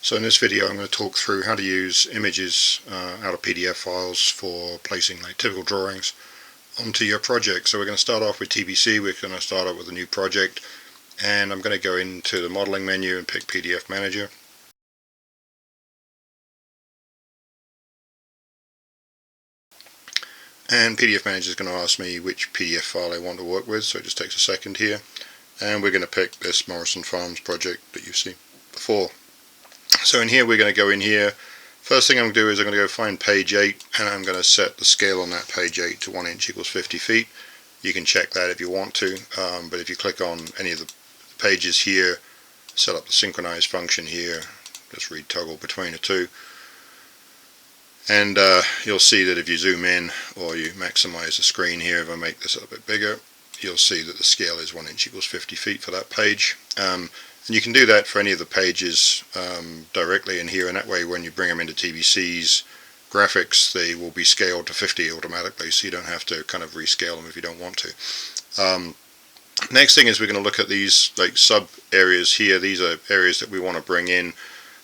So in this video I'm going to talk through how to use images out of PDF files for placing like typical drawings onto your project. So we're going to start off with TBC. We're going to start off with a new project, and I'm going to go into the modeling menu and pick PDF Manager. And PDF Manager is going to ask me which PDF file I want to work with, so it just takes a second here. And we're going to pick this Morrison Farms project that you've seen before. So in here we're going to go in here. First thing I'm going to do is I'm going to go find page 8, and I'm going to set the scale on that page 8 to 1 inch equals 50 feet. You can check that if you want to, but if you click on any of the pages here, set up the synchronize function here, just toggle between the two, and you'll see that if you zoom in or you maximize the screen here, if I make this a little bit bigger, you'll see that the scale is 1 inch equals 50 feet for that page. And you can do that for any of the pages directly in here, and that way when you bring them into TBC's graphics they will be scaled to 50 automatically, so you don't have to kind of rescale them if you don't want to. Next thing is we're going to look at these like sub areas here. These are areas that we want to bring in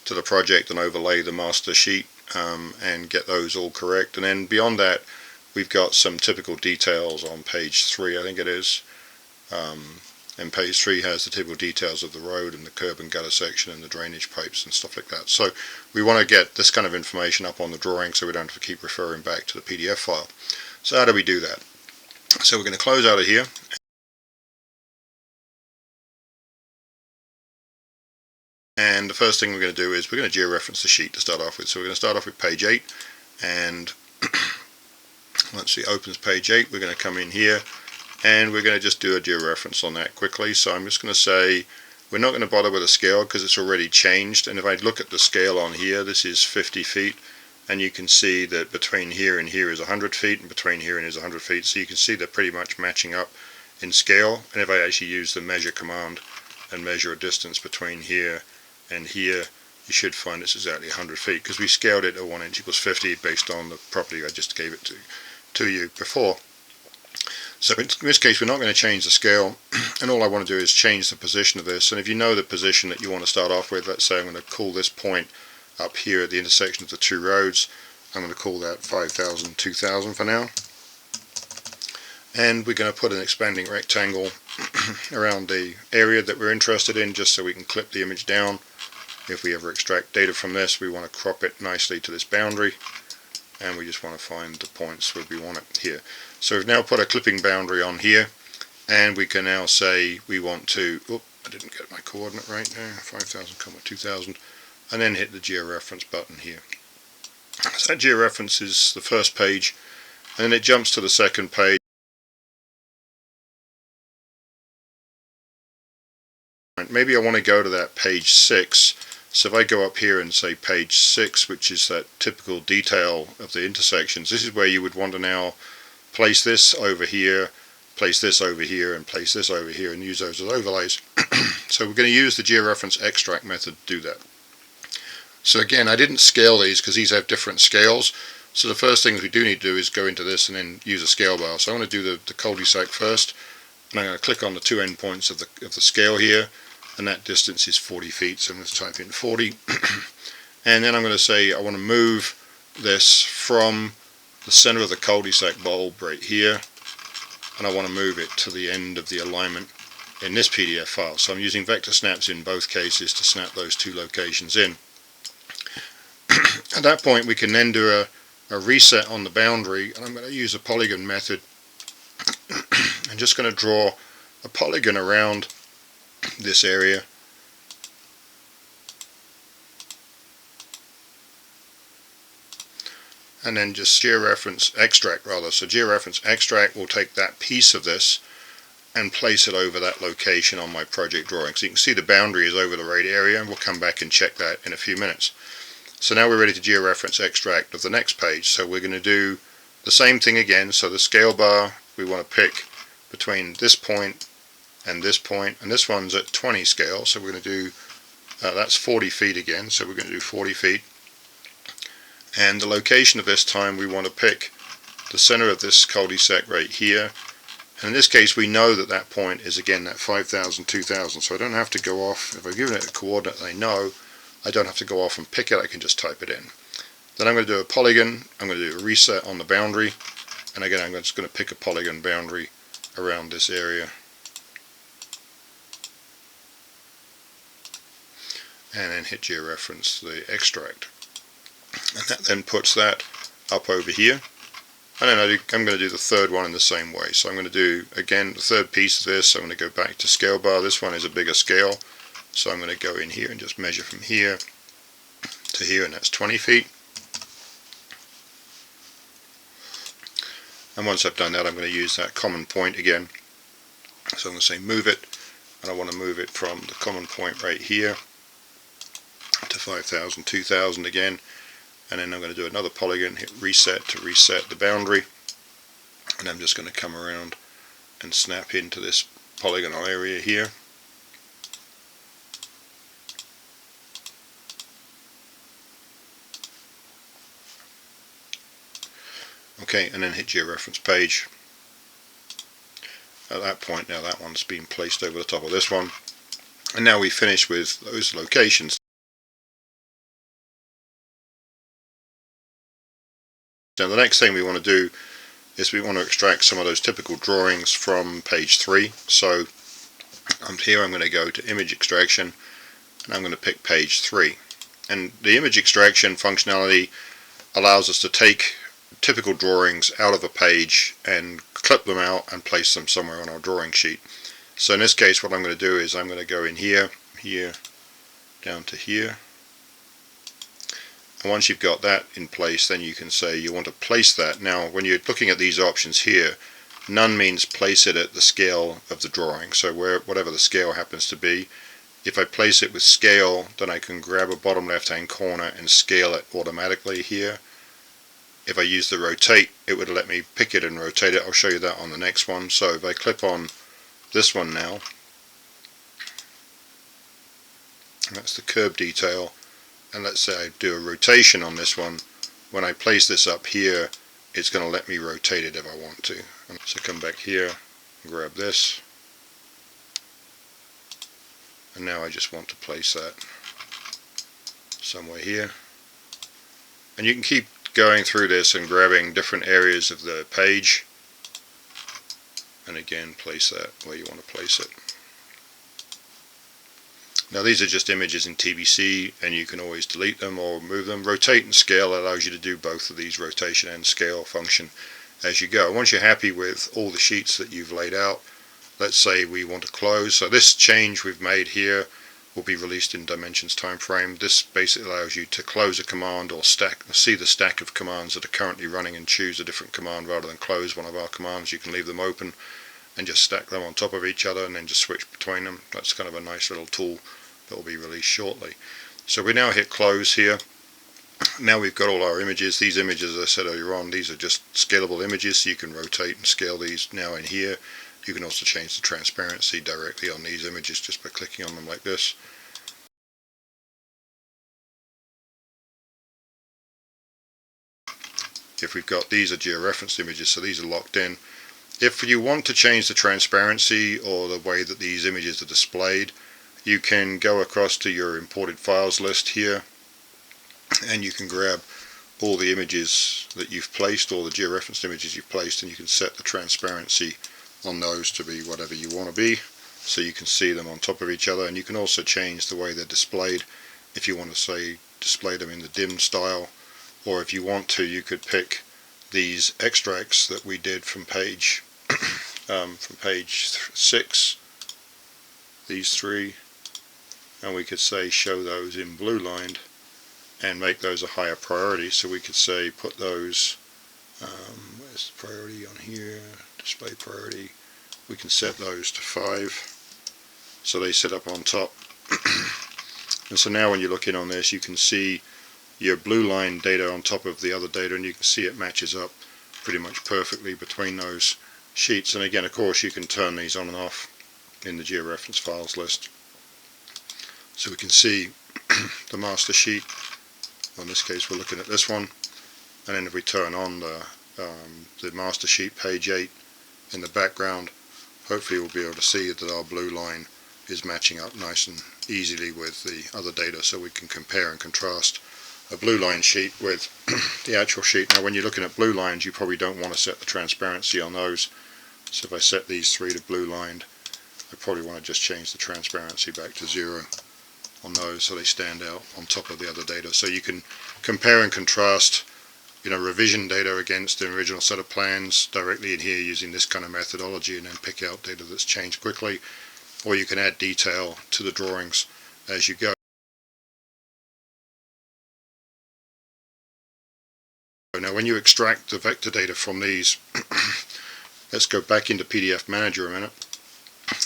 to the project and overlay the master sheet and get those all correct. And then beyond that we've got some typical details on page 3, I think it is. And page 3 has the typical details of the road and the curb and gutter section and the drainage pipes and stuff like that. So we want to get this kind of information up on the drawing so we don't have to keep referring back to the PDF file. So how do we do that? So we're going to close out of here. And the first thing we're going to do is we're going to georeference the sheet to start off with. So we're going to start off with page 8, and once it opens page 8 we're going to come in here and we're going to just do a georeference on that quickly. So I'm just going to say we're not going to bother with a scale because it's already changed, and if I look at the scale on here, this is 50 feet, and you can see that between here and here is 100 feet, and between here and here is 100 feet, so you can see they're pretty much matching up in scale. And if I actually use the measure command and measure a distance between here and here, you should find it's exactly 100 feet because we scaled it at 1 inch equals 50 based on the property I just gave it to you before. So in this case we're not going to change the scale, and all I want to do is change the position of this. And if you know the position that you want to start off with, let's say I'm going to call this point up here at the intersection of the two roads, I'm going to call that 5,000, 2,000 for now. And we're going to put an expanding rectangle around the area that we're interested in, just so we can clip the image down. If we ever extract data from this, we want to crop it nicely to this boundary, and we just want to find the points where we want it here. So we've now put a clipping boundary on here, and we can now say we want to, I didn't get my coordinate right there, 5,000, 2,000, and then hit the georeference button here. So that georeference is the first page, and then it jumps to the second page. Maybe I want to go to that page 6, so if I go up here and say page 6, which is that typical detail of the intersections, this is where you would want to now place this over here, place this over here, and place this over here, and use those as overlays. So we're going to use the Georeference extract method to do that. So again, I didn't scale these because these have different scales. So the first thing we do need to do is go into this and then use a scale bar. So I want to do the cul-de-sac first, and I'm going to click on the two endpoints of the scale here, and that distance is 40 feet. So I'm going to type in 40, and then I'm going to say I want to move this from the center of the cul-de-sac bulb right here, and I want to move it to the end of the alignment in this PDF file. So I'm using vector snaps in both cases to snap those two locations in. At that point we can then do a reset on the boundary, and I'm going to use a polygon method. I'm just going to draw a polygon around this area, and then just georeference extract rather. So georeference extract will take that piece of this and place it over that location on my project drawing. So you can see the boundary is over the right area, and we'll come back and check that in a few minutes. So now we're ready to georeference extract of the next page. So we're going to do the same thing again. So the scale bar, we want to pick between this point, and this one's at 20 scale, so we're going to do that's 40 feet again, so we're going to do 40 feet. And the location of this time we want to pick the center of this cul-de-sac right here, and in this case we know that that point is again that 5,000, 2,000, so I don't have to go off. If I've given it a coordinate I know, I don't have to go off and pick it, I can just type it in. Then I'm going to do a polygon, I'm going to do a reset on the boundary, and again I'm just going to pick a polygon boundary around this area. And then hit Georeference the extract. And that then puts that up over here. And then I'm going to do the third one in the same way. So I'm going to do, again, the third piece of this. I'm going to go back to scale bar. This one is a bigger scale. So I'm going to go in here and just measure from here to here, and that's 20 feet. And once I've done that, I'm going to use that common point again. So I'm going to say move it, and I want to move it from the common point right here to 5,000, 2,000 again, and then I'm going to do another polygon, hit reset to reset the boundary, and I'm just going to come around and snap into this polygonal area here. Okay, and then hit Georeference page. At that point, now that one's been placed over the top of this one, and now we finish with those locations. Now the next thing we want to do is we want to extract some of those typical drawings from page 3. So here I'm going to go to image extraction, and I'm going to pick page 3. And the image extraction functionality allows us to take typical drawings out of a page and clip them out and place them somewhere on our drawing sheet. So in this case what I'm going to do is I'm going to go in here, here, down to here. And once you've got that in place, then you can say you want to place that. Now when you're looking at these options here, none means place it at the scale of the drawing, so whatever the scale happens to be. If I place it with scale, then I can grab a bottom left hand corner and scale it automatically here. If I use the rotate, it would let me pick it and rotate it. I'll show you that on the next one. So if I click on this one now, and that's the curb detail, and let's say I do a rotation on this one, when I place this up here, it's going to let me rotate it if I want to. So come back here, grab this, and now I just want to place that somewhere here. And you can keep going through this and grabbing different areas of the page, and again place that where you want to place it. Now these are just images in TBC, and you can always delete them or move them. Rotate and scale allows you to do both of these, rotation and scale function, as you go. Once you're happy with all the sheets that you've laid out, let's say we want to close. So this change we've made here will be released in dimensions time frame. This basically allows you to close a command or see the stack of commands that are currently running and choose a different command rather than close one of our commands. You can leave them open and just stack them on top of each other and then just switch between them. That's kind of a nice little tool that will be released shortly. So we now hit close here. Now we've got all our images. These images, as I said earlier on, these are just scalable images, so you can rotate and scale these now in here. You can also change the transparency directly on these images just by clicking on them like this. If we've got, these are georeferenced images, so these are locked in. If you want to change the transparency or the way that these images are displayed, you can go across to your imported files list here, and you can grab all the images that you've placed, all the georeferenced images you've placed, and you can set the transparency on those to be whatever you want to be, so you can see them on top of each other. And you can also change the way they're displayed. If you want to say display them in the dim style, or if you want to, you could pick these extracts that we did from page 6, these 3, and we could say show those in blue lined and make those a higher priority. So we could say put those, where's the priority on here, display priority, we can set those to 5 so they sit up on top. And so now when you look in on this, you can see your blue line data on top of the other data, and you can see it matches up pretty much perfectly between those sheets. And again, of course, you can turn these on and off in the Georeference files list. So we can see the master sheet. In this case we're looking at this one, and then if we turn on the master sheet, page 8, in the background, hopefully we'll be able to see that our blue line is matching up nice and easily with the other data, so we can compare and contrast a blue line sheet with the actual sheet. Now when you're looking at blue lines, you probably don't want to set the transparency on those, so if I set these three to blue lined, I probably want to just change the transparency back to 0 on those so they stand out on top of the other data. So you can compare and contrast, you know, revision data against the original set of plans directly in here using this kind of methodology, and then pick out data that's changed quickly, or you can add detail to the drawings as you go. Now when you extract the vector data from these, let's go back into PDF Manager a minute,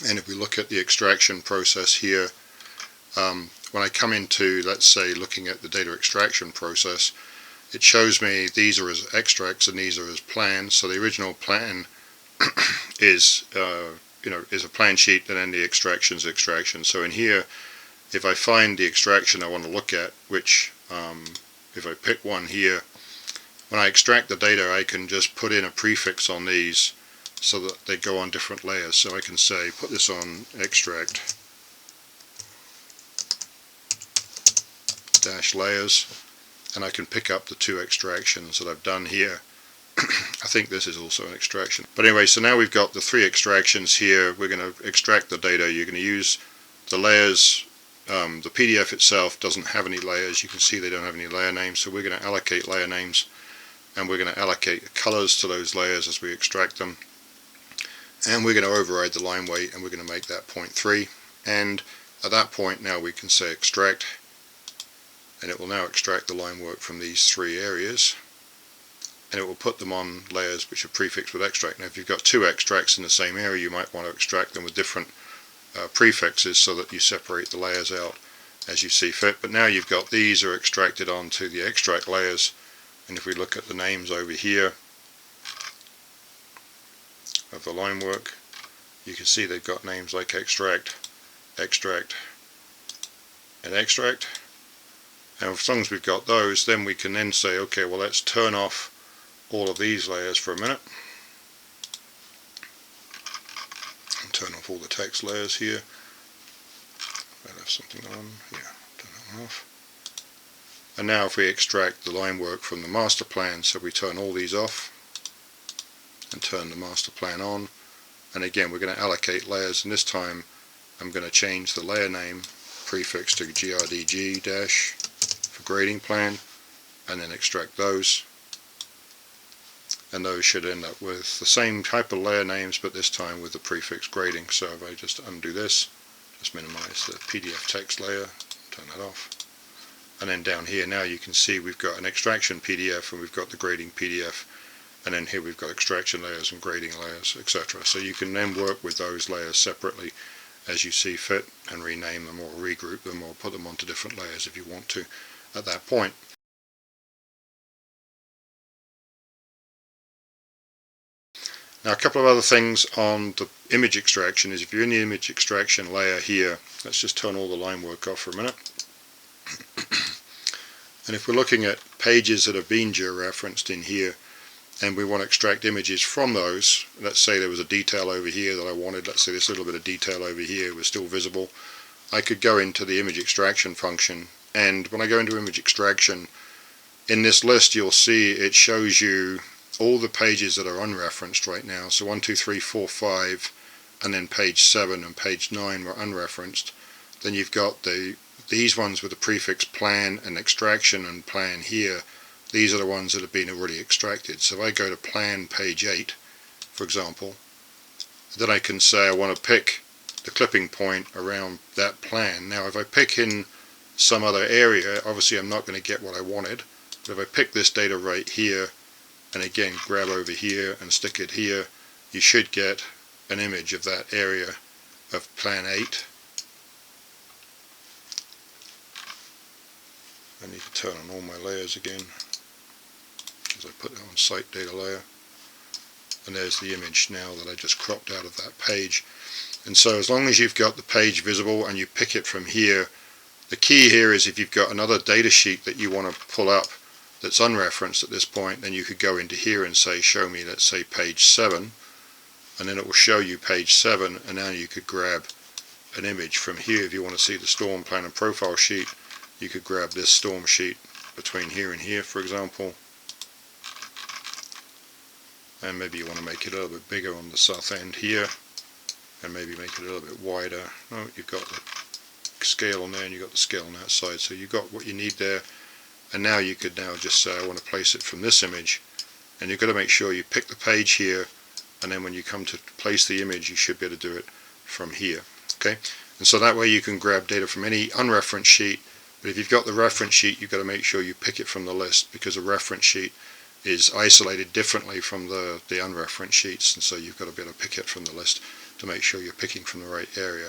and if we look at the extraction process here, when I come into, let's say, looking at the data extraction process, it shows me these are as extracts and these are as plans. So the original plan is is a plan sheet, and then the extraction's extraction. So in here, if I find the extraction I want to look at, which if I pick one here, when I extract the data, I can just put in a prefix on these so that they go on different layers. So I can say, put this on extract dash layers, and I can pick up the two extractions that I've done here. I think this is also an extraction. But anyway, so now we've got the three extractions here. We're going to extract the data. You're going to use the layers. The PDF itself doesn't have any layers. You can see they don't have any layer names, so we're going to allocate layer names, and we're going to allocate colors to those layers as we extract them, and we're going to override the line weight, and we're going to make that 0.3, and at that point now we can say extract, and it will now extract the line work from these three areas, and it will put them on layers which are prefixed with extract. Now if you've got two extracts in the same area, you might want to extract them with different prefixes so that you separate the layers out as you see fit. But now you've got these are extracted onto the extract layers, and if we look at the names over here of the line work, you can see they've got names like extract, extract, and extract. And as long as we've got those, then we can then say, okay, well, let's turn off all of these layers for a minute, and turn off all the text layers here. I have something on, yeah, turn that one off. And now if we extract the line work from the master plan, so we turn all these off and turn the master plan on, and again we're going to allocate layers, and this time I'm going to change the layer name prefix to GRDG dash for grading plan, and then extract those, and those should end up with the same type of layer names, but this time with the prefix grading. So if I just undo this, just minimize the PDF text layer, turn that off, and then down here now you can see we've got an extraction PDF and we've got the grading PDF, and then here we've got extraction layers and grading layers, etc. So you can then work with those layers separately as you see fit, and rename them or regroup them or put them onto different layers if you want to at that point. Now a couple of other things on the image extraction is, if you're in the image extraction layer here, let's just turn all the line work off for a minute. And if we're looking at pages that have been georeferenced in here, and we want to extract images from those, let's say there was a detail over here that I wanted, let's say this little bit of detail over here was still visible, I could go into the image extraction function, and when I go into image extraction, in this list you'll see it shows you all the pages that are unreferenced right now. So 1, 2, 3, 4, 5, and then page 7 and page 9 were unreferenced. Then you've got these ones with the prefix plan and extraction and plan here. These are the ones that have been already extracted. So if I go to plan page 8, for example, then I can say I want to pick the clipping point around that plan. Now if I pick in some other area, obviously I'm not going to get what I wanted, but if I pick this data right here, and again grab over here and stick it here, you should get an image of that area of plan 8. I need to turn on all my layers again, because I put it on site data layer, and there's the image now that I just cropped out of that page. And so as long as you've got the page visible and you pick it from here, the key here is if you've got another data sheet that you want to pull up that's unreferenced at this point, then you could go into here and say show me, let's say page 7, and then it will show you page 7, and now you could grab an image from here. If you want to see the storm plan and profile sheet, you could grab this storm sheet between here and here, for example, and maybe you want to make it a little bit bigger on the south end here, and maybe make it a little bit wider. Oh, you've got the scale on there and you've got the scale on that side, so you've got what you need there. And now you could now just say I want to place it from this image, and you've got to make sure you pick the page here, and then when you come to place the image you should be able to do it from here. Okay, and so that way you can grab data from any unreferenced sheet, but if you've got the reference sheet you've got to make sure you pick it from the list, because a reference sheet is isolated differently from the unreferenced sheets, and so you've got to be able to pick it from the list to make sure you're picking from the right area.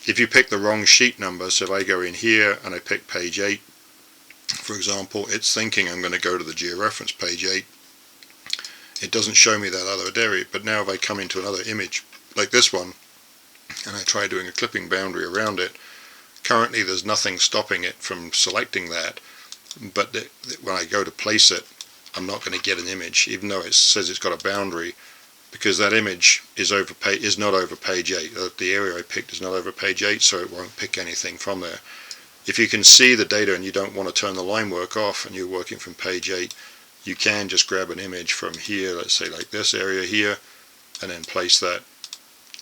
If you pick the wrong sheet number, so if I go in here and I pick page 8, for example, it's thinking I'm going to go to the Georeference page 8. It doesn't show me that other area, but now if I come into another image like this one and I try doing a clipping boundary around it, currently there's nothing stopping it from selecting that, but when I go to place it, I'm not going to get an image, even though it says it's got a boundary, because that image is not over page 8. The area I picked is not over page 8, so it won't pick anything from there. If you can see the data and you don't want to turn the line work off and you're working from page 8, you can just grab an image from here, let's say like this area here, and then place that.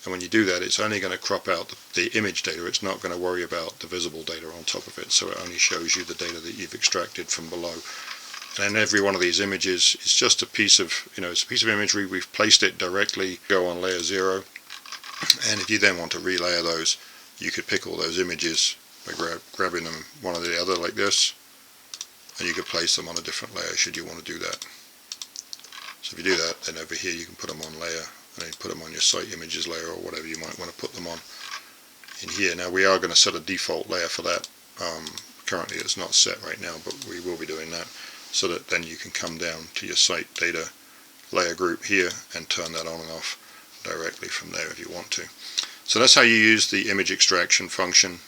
And when you do that, it's only going to crop out the image data. It's not going to worry about the visible data on top of it, so it only shows you the data that you've extracted from below. And every one of these images is just a piece of, it's a piece of imagery. We've placed it directly, go on layer 0, and if you then want to relayer those, you could pick all those images by grabbing them one or the other like this, and you could place them on a different layer should you want to do that. So if you do that, then over here you can put them on layer, and then put them on your site images layer or whatever you might want to put them on in here. Now we are going to set a default layer for that. Currently it's not set right now, but we will be doing that, so that then you can come down to your site data layer group here and turn that on and off directly from there if you want to. So that's how you use the image extraction function.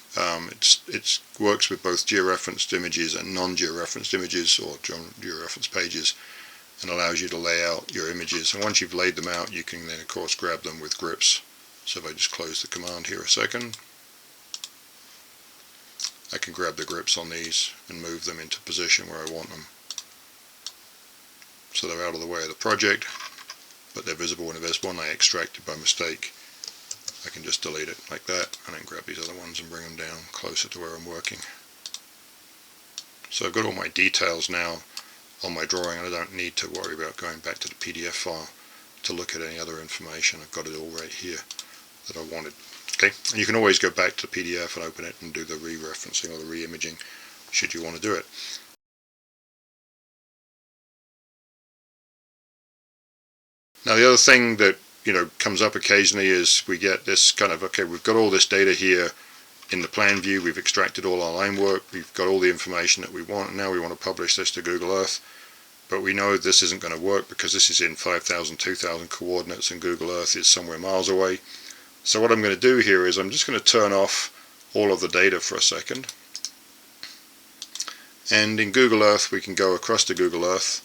It works with both georeferenced images and non-georeferenced images, or georeferenced pages, and allows you to lay out your images. And once you've laid them out, you can then of course grab them with grips. So if I just close the command here a second, I can grab the grips on these and move them into position where I want them. So they're out of the way of the project, but they're visible. And if there's one I extracted by mistake, I can just delete it like that, and then grab these other ones and bring them down closer to where I'm working. So I've got all my details now on my drawing, and I don't need to worry about going back to the PDF file to look at any other information. I've got it all right here that I wanted. Okay, and you can always go back to the PDF and open it and do the re-referencing or the re-imaging should you want to do it. Now the other thing that comes up occasionally is we get this kind of, okay, we've got all this data here in the plan view, we've extracted all our line work, we've got all the information that we want, and now we want to publish this to Google Earth, but we know this isn't going to work because this is in 5,000, 2,000 coordinates and Google Earth is somewhere miles away. So what I'm going to do here is I'm just going to turn off all of the data for a second, and in Google Earth we can go across to Google Earth,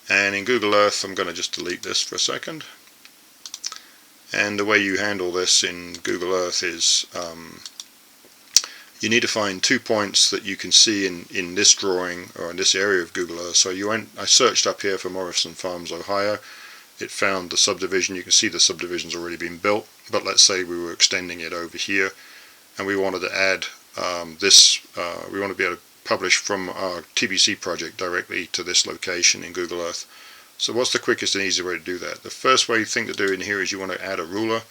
and in Google Earth I'm going to just delete this for a second. And the way you handle this in Google Earth is you need to find 2 points that you can see in this drawing or in this area of Google Earth. So I searched up here for Morrison Farms, Ohio. It found the subdivision. You can see the subdivision's already been built, but let's say we were extending it over here and we wanted to add we want to be able to publish from our TBC project directly to this location in Google Earth. So what's the quickest and easy way to do that? The first thing to do in here is you want to add a ruler.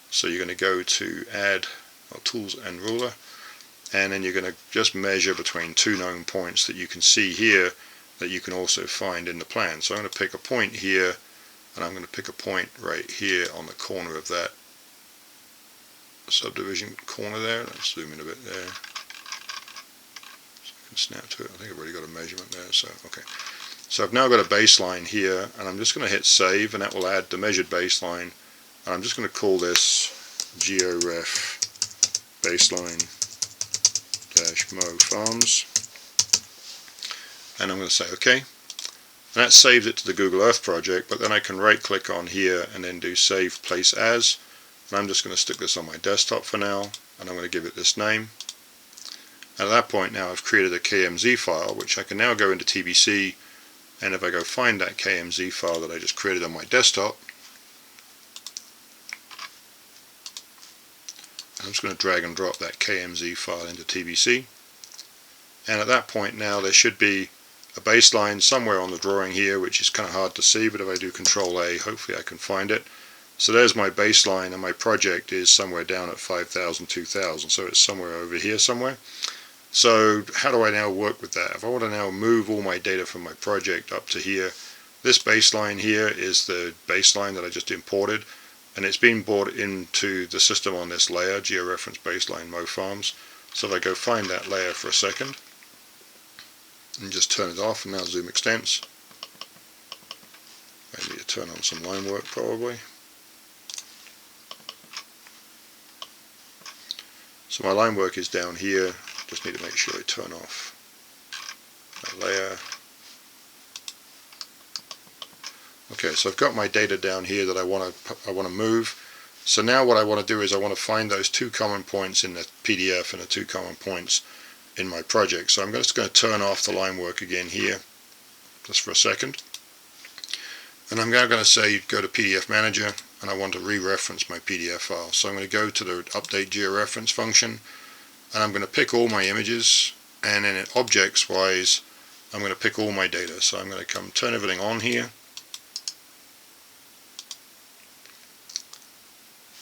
So you're going to go to add tools and ruler, and then you're going to just measure between 2 known points that you can see here that you can also find in the plan. So I'm going to pick a point here, and I'm going to pick a point right here on the corner of that subdivision corner there. Let's zoom in a bit there so I can snap to it. I think I've already got a measurement there, so okay. So I've now got a baseline here, and I'm just going to hit save, and that will add the measured baseline. And I'm just going to call this Georef baseline -mo farms, and I'm going to say OK. And that saves it to the Google Earth project, but then I can right click on here and then do save place as, and I'm just going to stick this on my desktop for now, and I'm going to give it this name. And at that point now I've created a KMZ file, which I can now go into TBC, and if I go find that KMZ file that I just created on my desktop, I'm just going to drag and drop that KMZ file into TBC. And at that point now there should be a baseline somewhere on the drawing here, which is kind of hard to see, but if I do Control A, hopefully I can find it. So there's my baseline, and my project is somewhere down at 5,000, 2,000, so it's somewhere over here somewhere. So how do I now work with that? If I want to now move all my data from my project up to here, this baseline here is the baseline that I just imported, and it's been brought into the system on this layer, Georeferenced Baseline Mo Farms. So if I go find that layer for a second, and just turn it off, and now zoom extents. I need to turn on some line work probably. So my line work is down here, just need to make sure I turn off that layer. Okay, so I've got my data down here that I want to move. So now what I want to do is I want to find those two common points in the PDF and the two common points in my project. So I'm just going to turn off the line work again here, just for a second. And I'm now going to say go to PDF Manager, and I want to re-reference my PDF file. So I'm going to go to the Update Georeference function, and I'm going to pick all my images, and then objects wise I'm going to pick all my data. So I'm going to come turn everything on here.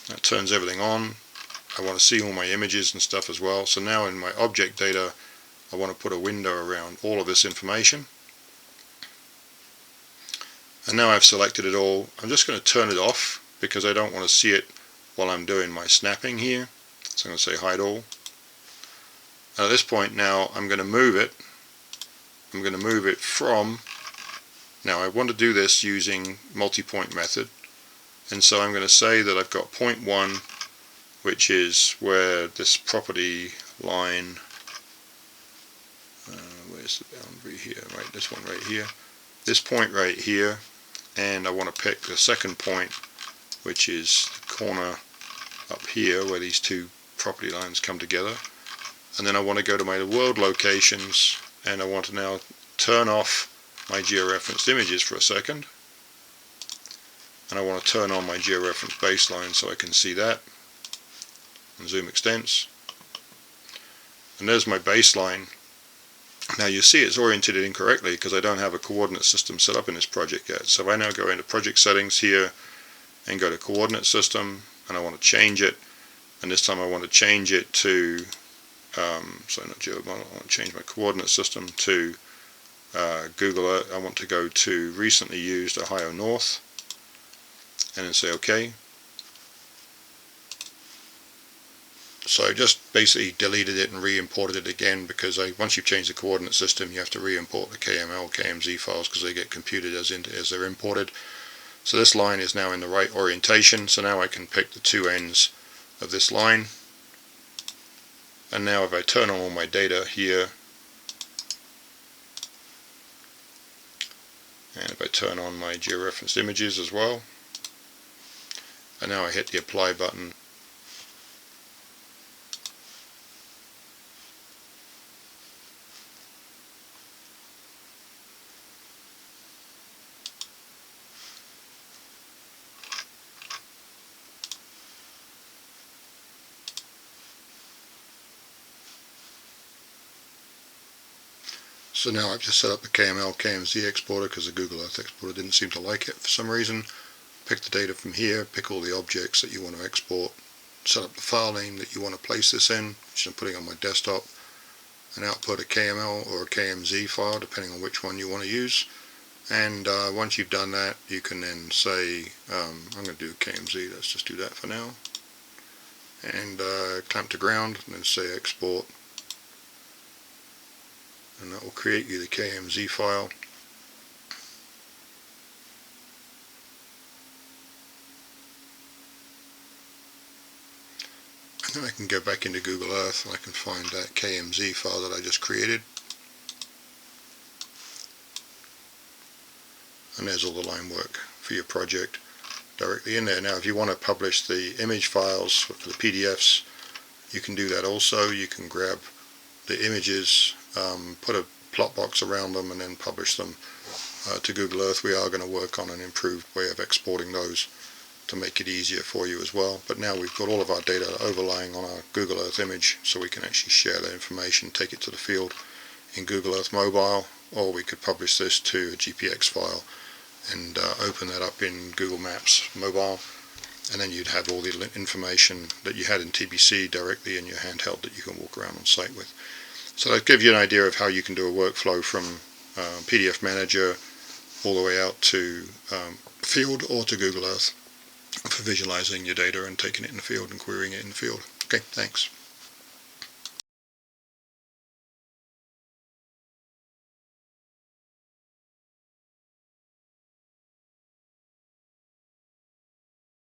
That turns everything on. I want to see all my images and stuff as well. So now in my object data I want to put a window around all of this information. And now I've selected it all. I'm just going to turn it off because I don't want to see it while I'm doing my snapping here. So I'm going to say hide all. And at this point now I'm going to move it. I'm going to move it from, now I want to do this using multi-point method, and so I'm going to say that I've got point 1, which is where this property line, where's the boundary here, right, this one right here, this point right here, and I want to pick the second point, which is the corner up here where these two property lines come together. And then I want to go to my world locations, and I want to now turn off my georeferenced images for a second, and I want to turn on my georeferenced baseline so I can see that, and zoom extents, and there's my baseline. Now you see it's oriented incorrectly because I don't have a coordinate system set up in this project yet. So if I now go into project settings here and go to coordinate system, and I want to change it, and this time I want to change it to I want to change my coordinate system to Google Earth. I want to go to recently used Ohio North, and then say OK. So I just basically deleted it and re-imported it again, because once you've changed the coordinate system you have to re-import the KML, KMZ files because they get computed as they're imported. So this line is now in the right orientation, so now I can pick the two ends of this line. And now if I turn on all my data here, and if I turn on my georeferenced images as well, and now I hit the apply button, so now I've just set up the KML, KMZ exporter because the Google Earth exporter didn't seem to like it for some reason. Pick the data from here, pick all the objects that you want to export, set up the file name that you want to place this in, which I'm putting on my desktop, and output a KML or a KMZ file depending on which one you want to use. And once you've done that, you can then say, I'm going to do KMZ, let's just do that for now, and clamp to ground, and then say export, and that will create you the KMZ file. And then I can go back into Google Earth and I can find that KMZ file that I just created. And there's all the line work for your project directly in there. Now if you want to publish the image files for the PDFs, you can do that also. You can grab the images, put a plot box around them, and then publish them to Google Earth. We are going to work on an improved way of exporting those to make it easier for you as well. But now we've got all of our data overlaying on our Google Earth image, so we can actually share that information, take it to the field in Google Earth Mobile, or we could publish this to a GPX file and open that up in Google Maps Mobile, and then you'd have all the information that you had in TBC directly in your handheld that you can walk around on site with. So that gives you an idea of how you can do a workflow from PDF Manager all the way out to field or to Google Earth for visualizing your data and taking it in the field and querying it in the field. Okay, thanks.